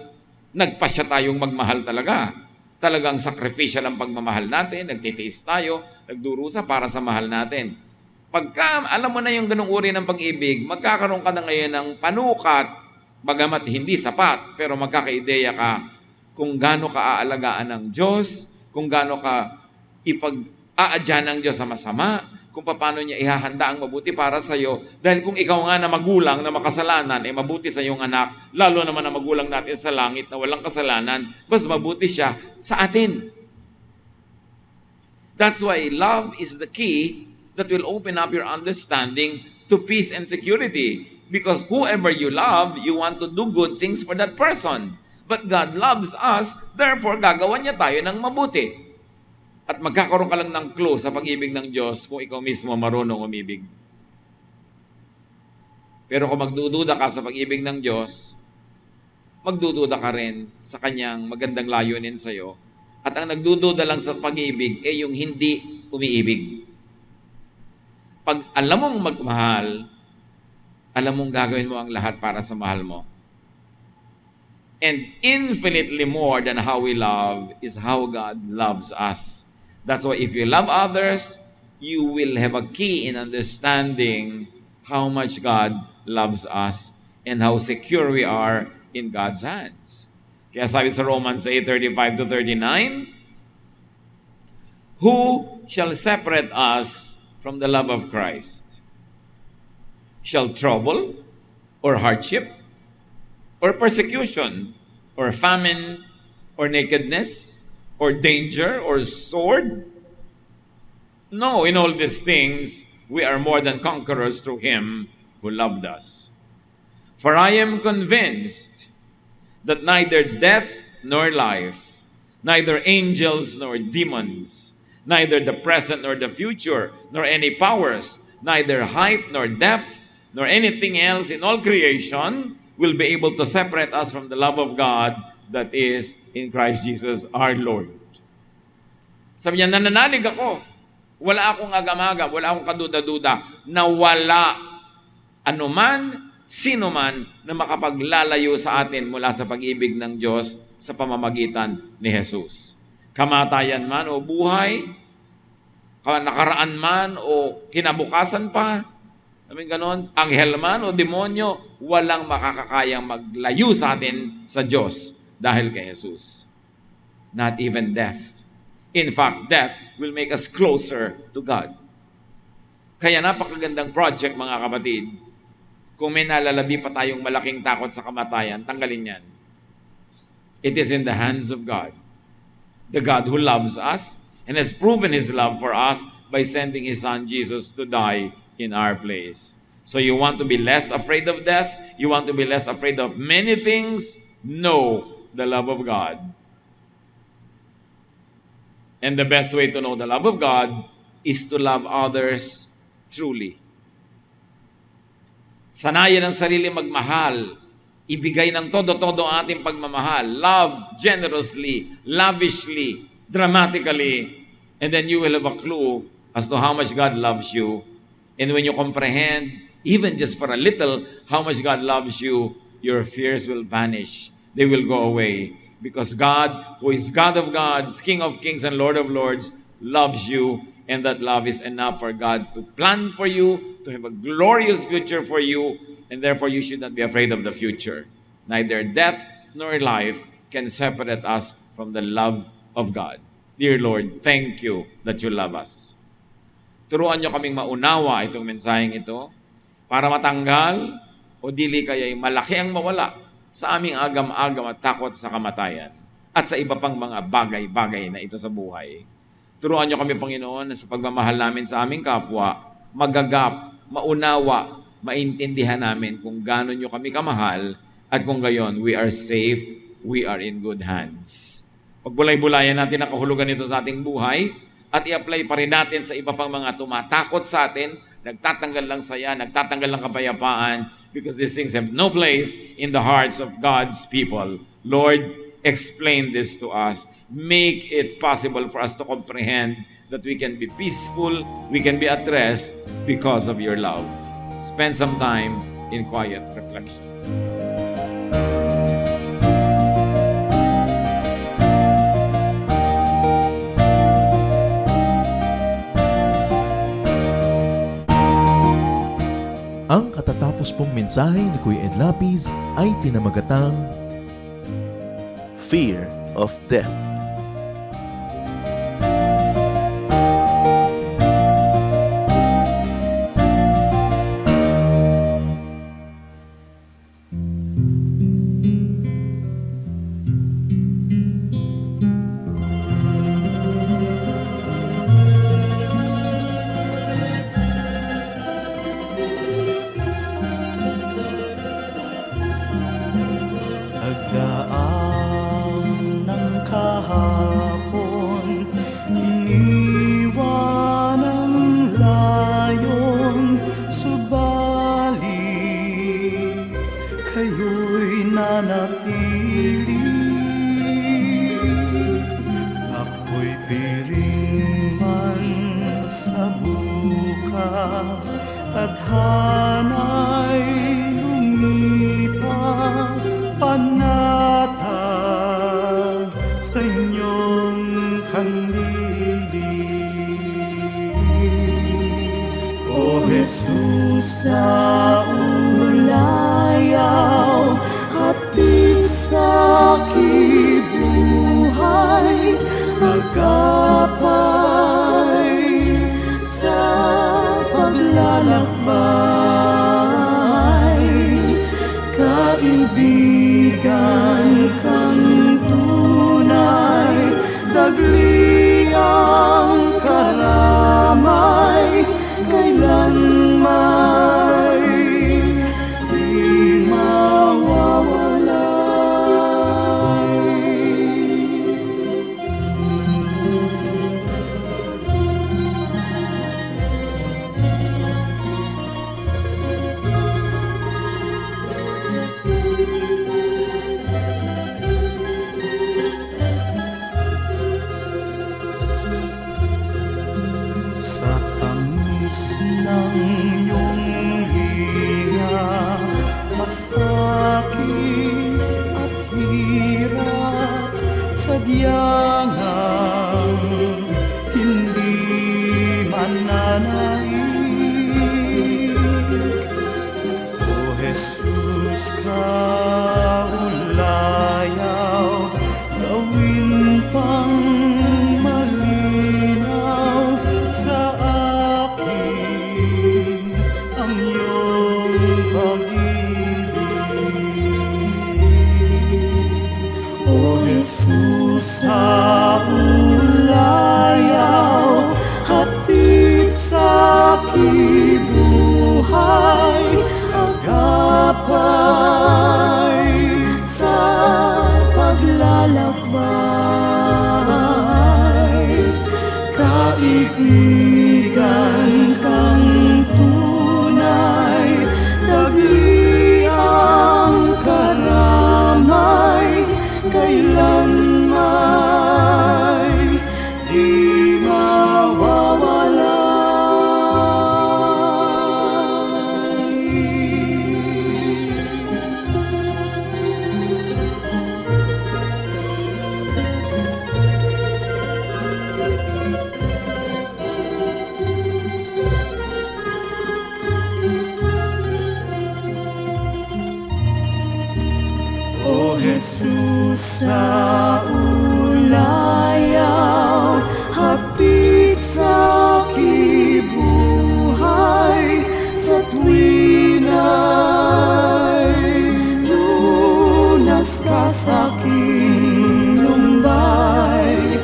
nagpasya tayong magmahal talaga. Talagang sacrificial ang pagmamahal natin, nagtitiis tayo, nagdurusa para sa mahal natin. Pagka alam mo na yung ganung uri ng pag-ibig, magkakaroon ka na ngayon ng panukat, bagamat hindi sapat, pero magkakaideya ka kung gaano ka aalagaan ng Diyos, kung gaano ka ipag-aadya ng Diyos sa masama, kung paano niya ihahanda ang mabuti para sa iyo. Dahil kung ikaw nga na magulang na makasalanan, mabuti sa iyong anak, lalo naman na magulang natin sa langit na walang kasalanan, mas mabuti siya sa atin. That's why love is the key that will open up your understanding to peace and security. Because whoever you love, you want to do good things for that person. But God loves us, therefore gagawan niya tayo ng mabuti. At magkakaroon ka lang ng clue sa pag-ibig ng Diyos kung ikaw mismo marunong umibig. Pero kung magdududa ka sa pag-ibig ng Diyos, magdududa ka rin sa Kanyang magandang layunin sa iyo. At ang nagdududa lang sa pag-ibig ay yung hindi umiibig. Pag alam mong magmahal, alam mong gagawin mo ang lahat para sa mahal mo. And infinitely more than how we love is how God loves us. That's why if you love others, you will have a key in understanding how much God loves us and how secure we are in God's hands. Kaya sabi sa Romans 8:35 to 39, who shall separate us from the love of Christ? Shall trouble, or hardship, or persecution, or famine, or nakedness, or danger, or sword? No, in all these things, we are more than conquerors through Him who loved us. For I am convinced that neither death nor life, neither angels nor demons, neither the present nor the future, nor any powers, neither height nor depth, nor anything else in all creation will be able to separate us from the love of God that is in Christ Jesus our Lord. Sabi niya, nananalig ako. Wala akong agam-agam, wala akong kaduda-duda na wala anuman, sino man na makapaglalayo sa atin mula sa pag-ibig ng Diyos sa pamamagitan ni Jesus. Kamatayan man o buhay, nakaraan man o kinabukasan pa, ganon, anghel man o demonyo, walang makakakayang maglayo sa atin sa Diyos dahil kay Jesus. Not even death. In fact, death will make us closer to God. Kaya napakagandang project, mga kapatid. Kung may nalalabi pa tayong malaking takot sa kamatayan, tanggalin yan. It is in the hands of God. The God who loves us and has proven His love for us by sending His Son Jesus to die in our place. So you want to be less afraid of death? You want to be less afraid of many things? Know the love of God. And the best way to know the love of God is to love others truly. Sanayan ang sarili magmahal. Ibigay ng todo-todo ang ating pagmamahal. Love generously, lavishly, dramatically. And then you will have a clue as to how much God loves you. And when you comprehend, even just for a little, how much God loves you, your fears will vanish. They will go away. Because God, who is God of gods, King of kings, and Lord of lords, loves you. And that love is enough for God to plan for you, to have a glorious future for you. And therefore, you should not be afraid of the future. Neither death nor life can separate us from the love of God. Dear Lord, thank you that you love us. Turuan niyo kaming maunawa itong mensaheng ito para matanggal o dili kaya'y malaki ang mawala sa aming agam-agam at takot sa kamatayan at sa iba pang mga bagay-bagay na ito sa buhay. Turuan niyo kami, Panginoon, sa pagmamahal namin sa aming kapwa, magagap, maunawa, maintindihan namin kung gaano niyo kami kamahal at kung gayon, we are safe, we are in good hands. Pagbulay-bulayan natin ang kahulugan nito sa ating buhay at i-apply pa rin natin sa iba pang mga tumatakot sa atin, nagtatanggal lang saya, nagtatanggal lang kapayapaan, because these things have no place in the hearts of God's people. Lord, explain this to us. Make it possible for us to comprehend that we can be peaceful, we can be at rest because of your love. Spend some time in quiet reflection. Ang katatapos pong mensahe ni Kuya Ed Lapis ay pinamagatang Fear of Death. Nagdaan ng Pagyangang hindi mananait. O Jesus, kaulayaw, gawin pang malinaw sa akin ang iyong pag-ibig. O Jesus, sa ulayaw, hatid sa aking buhay, agapay sa paglalakbay. Kaibigan kang tunay, dagli ang karamay, kailanmay di O Jesus, sa ulayaw, hatid sa aking buhay, sa tuwina'y lunas ka sa aking lumbay,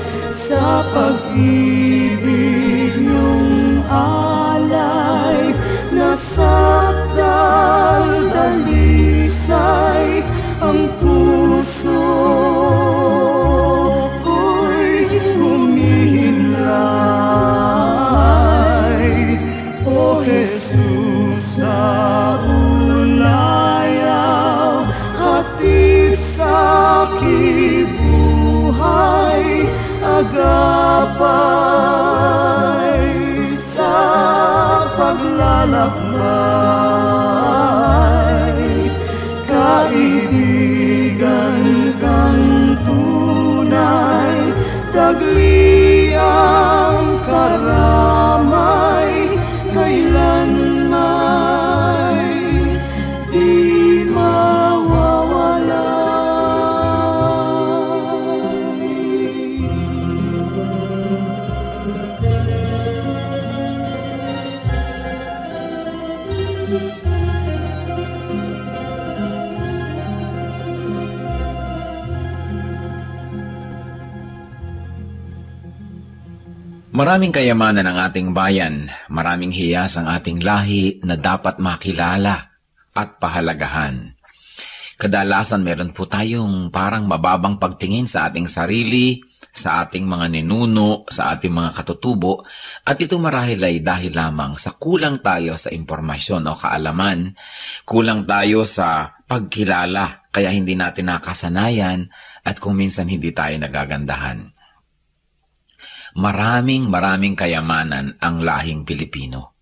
sa pag-ibig niyong alay, nasa daldalisay ang puso ko'y humihinlay. O Jesus, sa ulayaw, hatid sa aking buhay, agapay sa paglalakbay. Kaibigan kang tunay, dagli ang karamay, kailanmay di Maraming kayamanan ang ating bayan, maraming hiyas ang ating lahi na dapat makilala at pahalagahan. Kadalasan meron po tayong parang mababang pagtingin sa ating sarili, sa ating mga ninuno, sa ating mga katutubo, at ito marahil ay dahil lamang sa kulang tayo sa impormasyon o kaalaman, kulang tayo sa pagkilala, kaya hindi natin nakasanayan at kung minsan hindi tayo nagagandahan. Maraming kayamanan ang lahing Pilipino.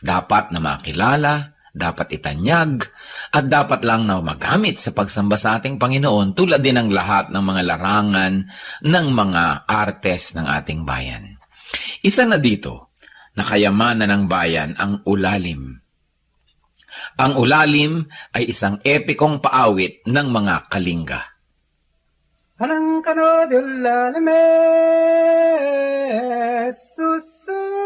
Dapat na makilala, dapat itanyag, at dapat lang na magamit sa pagsamba sa ating Panginoon tulad din ng lahat ng mga larangan ng mga artes ng ating bayan. Isa na dito, na kayamanan ng bayan ang ulalim. Ang ulalim ay isang epikong paawit ng mga Kalinga. Anang kanodul lalame susun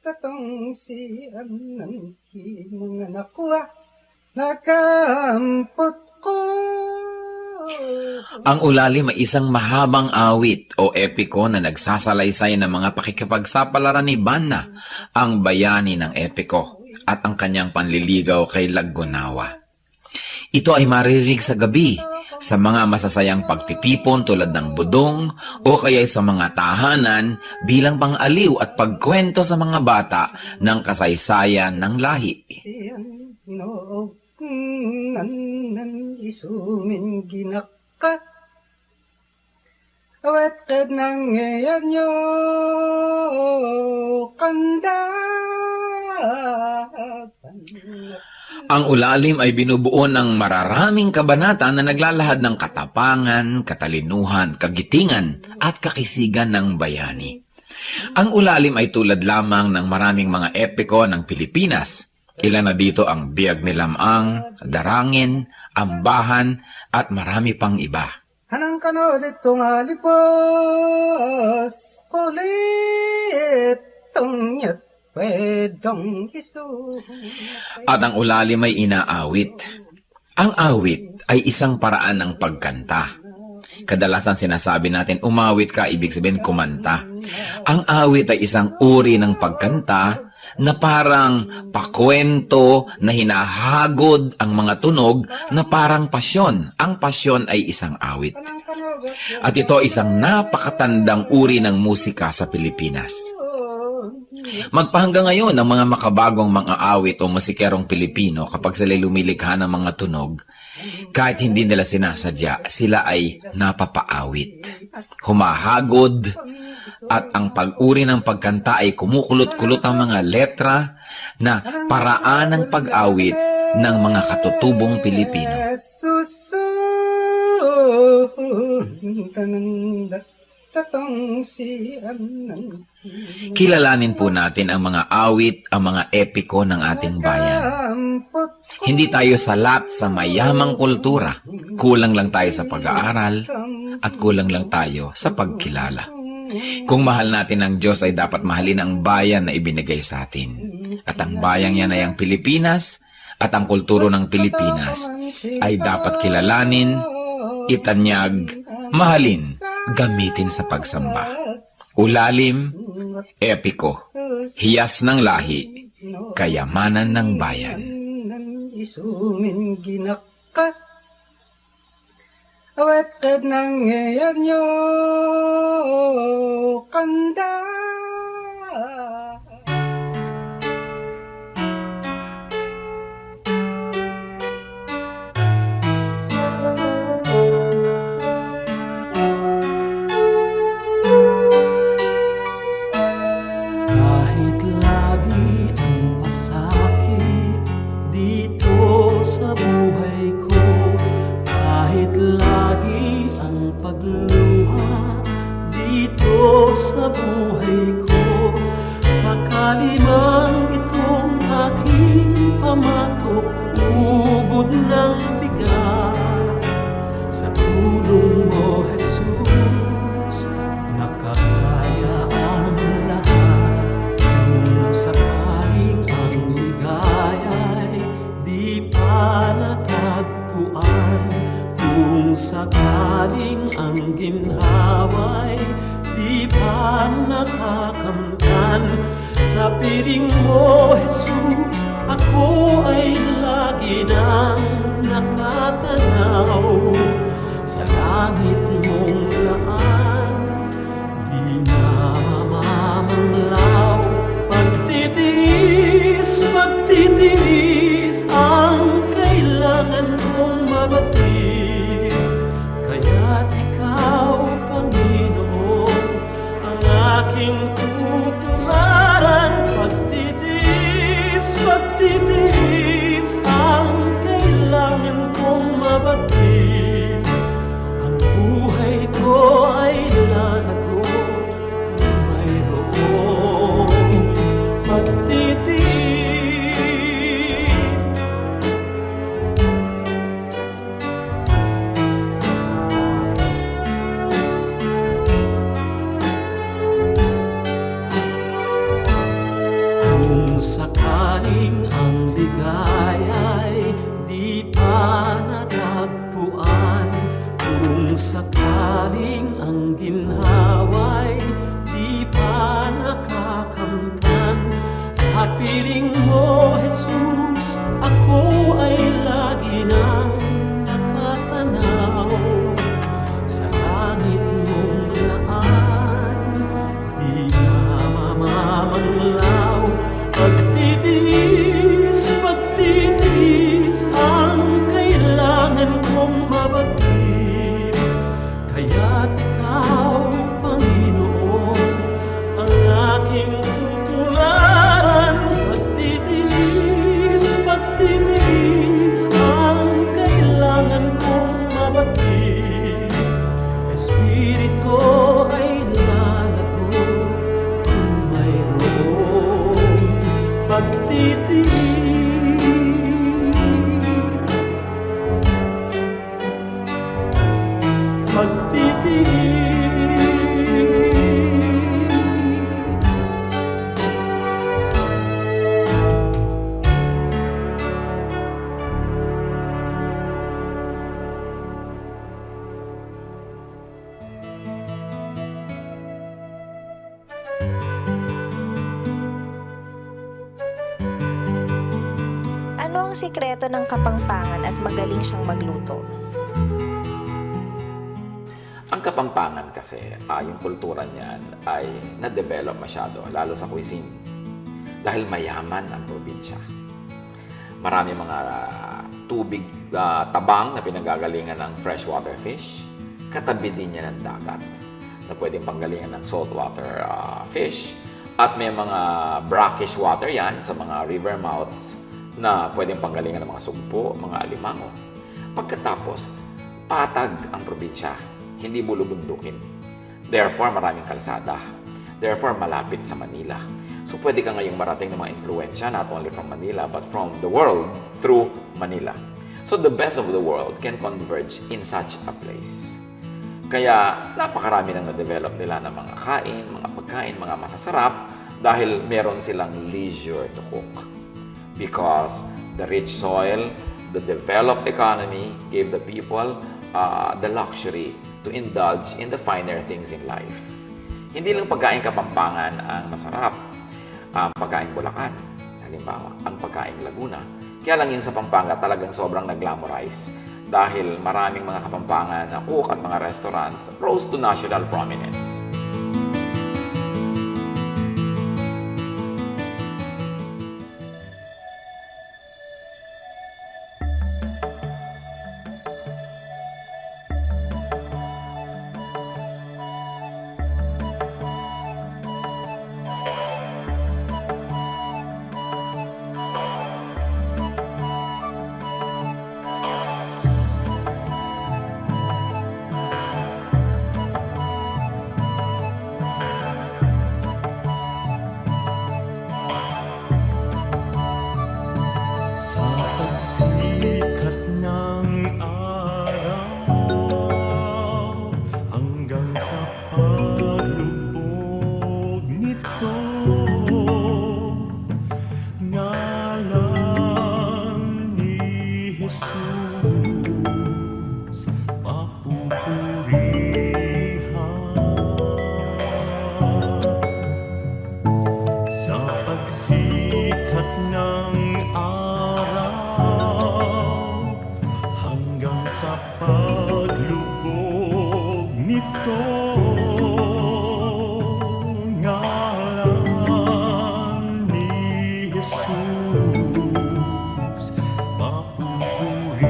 tatong si anang mga nakuha nakampot ko. Ang ulalim ay isang mahabang awit o epiko na nagsasalaysay ng mga pakikipagsapalaran ni Banna, ang bayani ng epiko, at ang kanyang panliligaw kay Laggunawa. Ito ay maririnig sa gabi, sa mga masasayang pagtitipon tulad ng budong o kaya sa mga tahanan bilang pang-aliw at pagkwento sa mga bata ng kasaysayan ng lahi. Nan isumin ginaka awat kad nang ngayon nyo kanda. Ang ulalim ay binubuo ng mararaming kabanata na naglalahad ng katapangan, katalinuhan, kagitingan at kakisigan ng bayani. Ang ulalim ay tulad lamang ng maraming mga epiko ng Pilipinas. Ilan na dito ang Biyag ni Lamang, Darangin, Ambahan at marami pang iba. Hanang kano dito nga lipos, kulit tong yat pwedong iso. At ang ulalim ay inaawit. Ang awit ay isang paraan ng pagkanta. Kadalasan sinasabi natin, umawit ka, ibig sabihin kumanta. Ang awit ay isang uri ng pagkanta na parang pakwento na hinahagod ang mga tunog na parang pasyon. Ang pasyon ay isang awit. At ito isang napakatandang uri ng musika sa Pilipinas. Magpahanggang ngayon ang mga makabagong mga awit o musikerong Pilipino kapag sila lumilikha ng mga tunog, kahit hindi nila sinasadya, sila ay napapaawit, humahagod, at ang pag-uri ng pagkanta ay kumukulot-kulot ang mga letra na paraan ng pag-awit ng mga katutubong Pilipino. Kilalanin po natin ang mga awit, ang mga epiko ng ating bayan. Hindi tayo salat sa mayamang kultura. Kulang lang tayo sa pag-aaral at kulang lang tayo sa pagkilala. Kung mahal natin ang Diyos ay dapat mahalin ang bayan na ibinigay sa atin. At ang bayang yan ay ang Pilipinas at ang kulturo ng Pilipinas ay dapat kilalanin, itanyag, mahalin, gamitin sa pagsamba. Ulalim, epiko, hiyas ng lahi, kayamanan ng bayan. Isumin ginaka, awet kad nang ngayon nyo kanda. Kahit lagi ang masakit dito sa buhay ko, kahit lagi ang pagluha dito sa buhay ko, sakali man itong aking pamatok, ubod ng bigat, sa tulong mo, Jesus, nakakaya ang lahat. Kung sakaling ang ligaya'y di pa natagpuan, kung sakaling ang ginhawa'y di pa nakakamtan, sa piling mo, Jesus, ako ay lagi nang nakatanaw sa langit mong laan. Di na mamamanglaw, pagtitiis, pagtitiis ang kailangan kong mabatid. Kaya't ikaw, Panginoon, ang aking tutularan. Pagtitiis, pagtitiis ang kailangan kong mabatid. Ang buhay ko ay lalago kung mayroong pagtitiis. Kung sakaling ang ligaya'y di pa natagpuan, kung sakaling ang ginhawa'y di pa nakakamtan, sa piling mo, Jesus, ako ay lagi nang nakatanaw sa langit mong laan. Di na mamamanglaw, pagtitiis, pagtitiis ang kailangan kong mabatid. Kaya't ikaw, Panginoon, ang aking tutularan. Pagtitiis, pagtitiis pagtitiis. Ano ang sikreto ng kapangpangan at magaling siyang magluto? Ang Kapampangan kasi, yung kultura niyan ay na-develop masyado, lalo sa cuisine. Dahil mayaman ang probinsya. Marami mga tubig, tabang na pinanggagalingan ng freshwater fish. Katabi din niya ng dagat na pwedeng panggalingan ng saltwater fish. At may mga brackish water yan sa mga river mouths na pwedeng panggalingan ng mga sugpo, mga alimango. Pagkatapos, patag ang probinsya, hindi bulubundukin. Therefore, maraming kalsada. Therefore, malapit sa Manila. So, pwede ka ngayong marating ng mga impluensya, not only from Manila, but from the world through Manila. So, the best of the world can converge in such a place. Kaya, napakarami nang na-develop nila ng mga kain, mga pagkain, mga masasarap, dahil meron silang leisure to cook. Because the rich soil, the developed economy gave the people the luxury to indulge in the finer things in life. Hindi lang pagkain Kapampangan ang masarap. Ang pagkain Bulacan, halimbawa, ang pagkain Laguna. Kaya lang yun sa Pampanga talagang sobrang nag-glamorize dahil maraming mga Kapampangan na cook at mga restaurants rose to national prominence. Sa pagsikat ng araw hanggang sa paglubog nito, ngalan ni Jesus papupurihan. Sa pagsikat ng araw hanggang sa paglubog nito, ngalan ni Jesus papupurihan.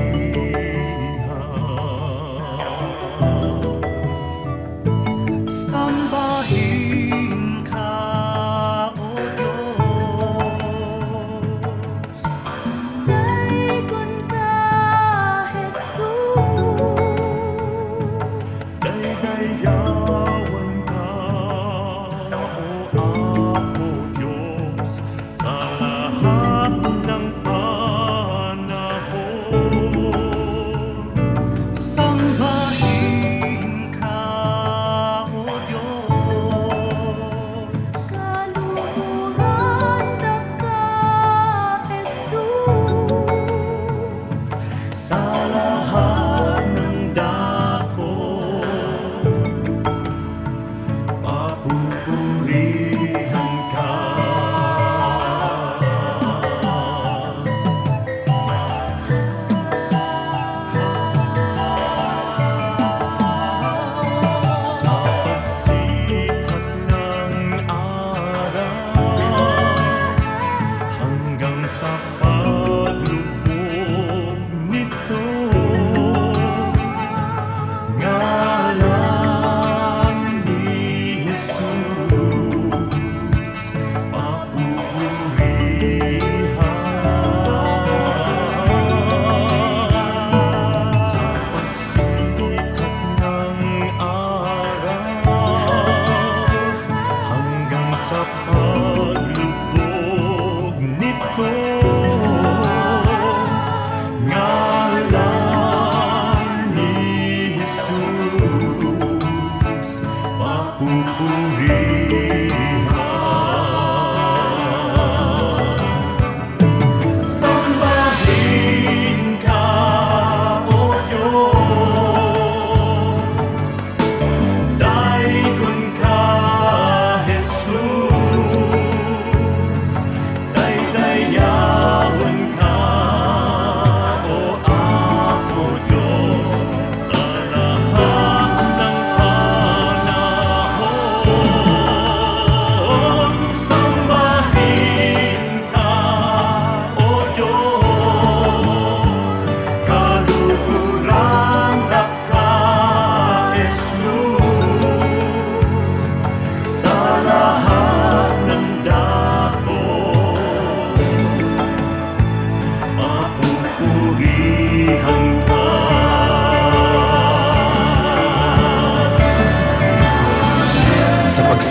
Sambahin ka, O Diyos. Daikon ka, Jesus. Daydayan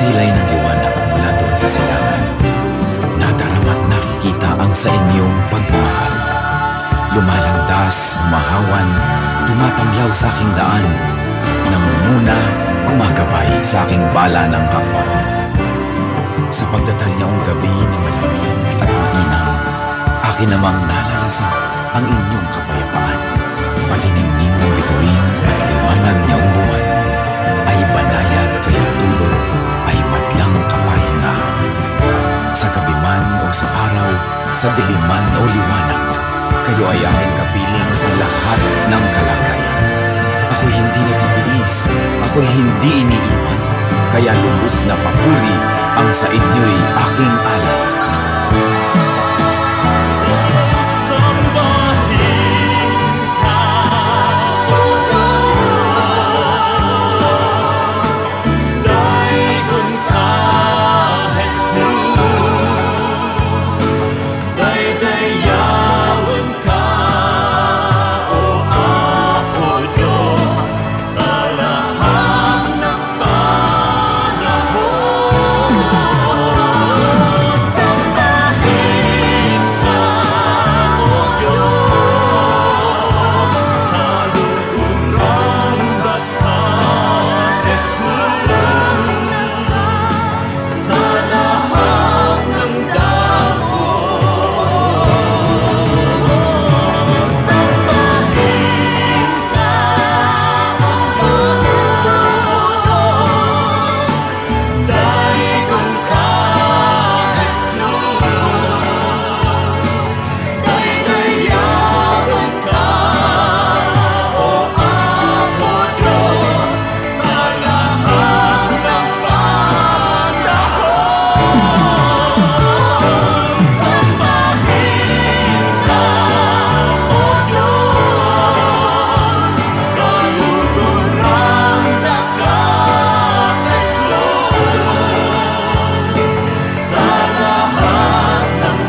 Sumisilay ng liwanag mula doon sa silangan. Nadarama't nakikita ang sa inyong pagmamahal. Lumalandas, humahawan, tumatanglaw sa aking daan. Nangunguna, gumagabay sa aking bala ng hakbang. Sa pagdatalyaong gabi na malamig at mainam, akin namang nalalasan ang inyong kapayapaan. Palinimnim ng bituin at liwanag niyang buwan ay banayad kaya dulot ay madlang kapahingahan. Sa gabi man o sa araw, sa diliman o liwanag, kayo ay aking kapiling sa lahat ng kalagayan. Ako'y hindi natitiis, ako'y hindi iniiwan, kaya lubos na papuri ang sa inyo'y aking alay. Sambahin ka, daigod ka, Jesus. Daydayawan ka, o Apo Diyos, sa lahat ng panahon. Sambahin ka, o Diyos, kaluhuran ka, Jesus, sa lahat ng dahon. Sambahin ka, o Diyos, daigod ka, Jesus. Daydayawan ka, o Apo Diyos, sa lahat ng panahon. Sambahin ka, o Diyos, kaluhuran ka, Jesus, sa lahat ng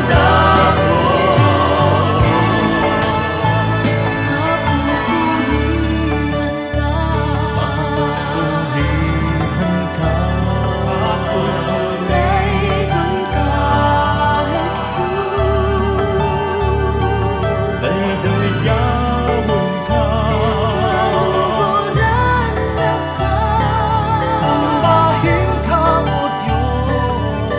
Papurihan ka, daydayawan ka, sambahin ka, O Diyos.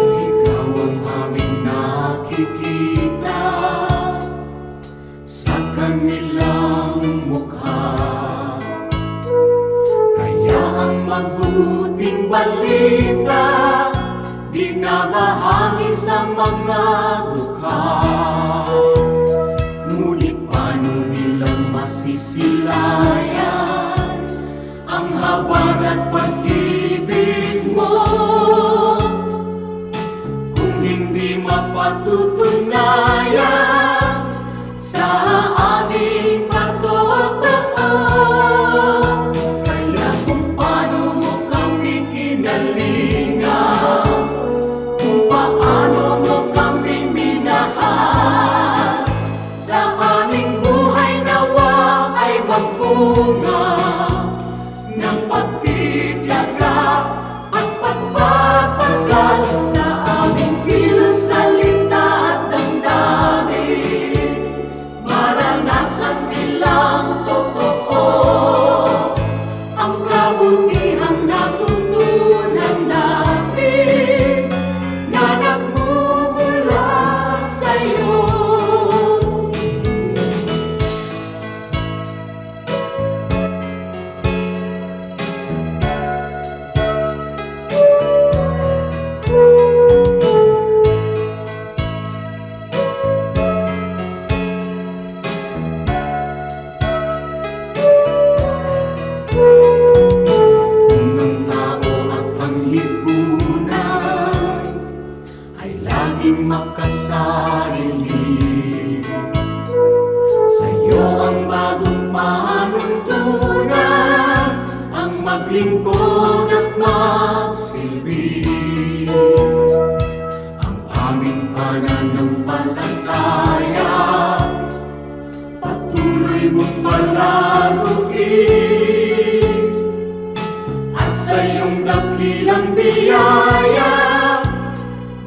Ikaw ang aming nakikita sa kanilang mukha. Kaya ang mabuting balita binabahagi sa mga dukha. Ngunit paano nilang masisilayan ang habag at pag-ibig mo kung hindi mapatutunayan sa aming patotoo? Kaya kung paano mo kami kinalingan, kung paano mo kami minahal, sa aming buhay nawa ay magbunga ng pagtitiyaga at pagpapagal sa aming kilos, salita at damdamin. Maranasan nilang totoo ang kabutihang natutunan namin na nagmumula sa'yo. maglingkod at magsilbi. Ang aming pananampalataya patuloy mong palaguin, at sa iyong dakilang biyaya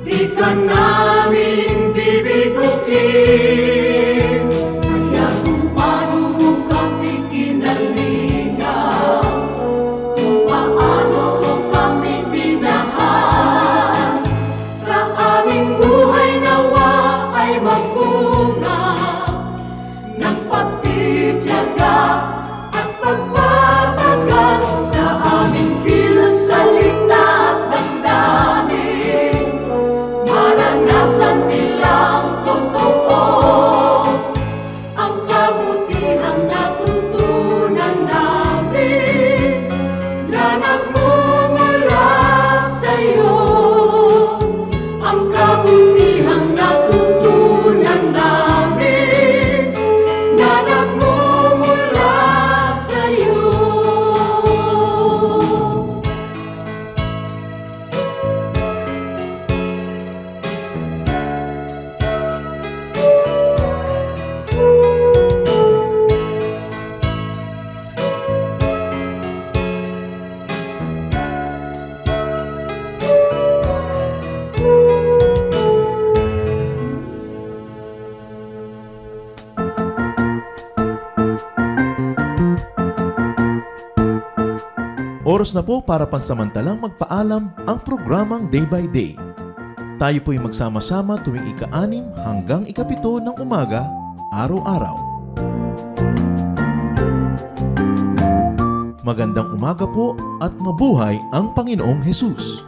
di ka namin bibiguin. Kaya kung paano mo kami kinalingan, kung paano mo kami minahal, sa aming buhay nawa ay magbunga ng pagtitiyaga at pagpapagal sa aming kilos, salita at damdamin. Maranasan nilang totoo ang kabutihang natutunan namin na nagmumula sa'yo. Ang kabutihang natutunan namin na nagmumula sa'yo. Oras na po para pansamantalang magpaalam ang programang Day by Day. Tayo po'y magsama-sama tuwing ika-6 hanggang ika-7 ng umaga, araw-araw. Magandang umaga po at mabuhay ang Panginoong Hesus!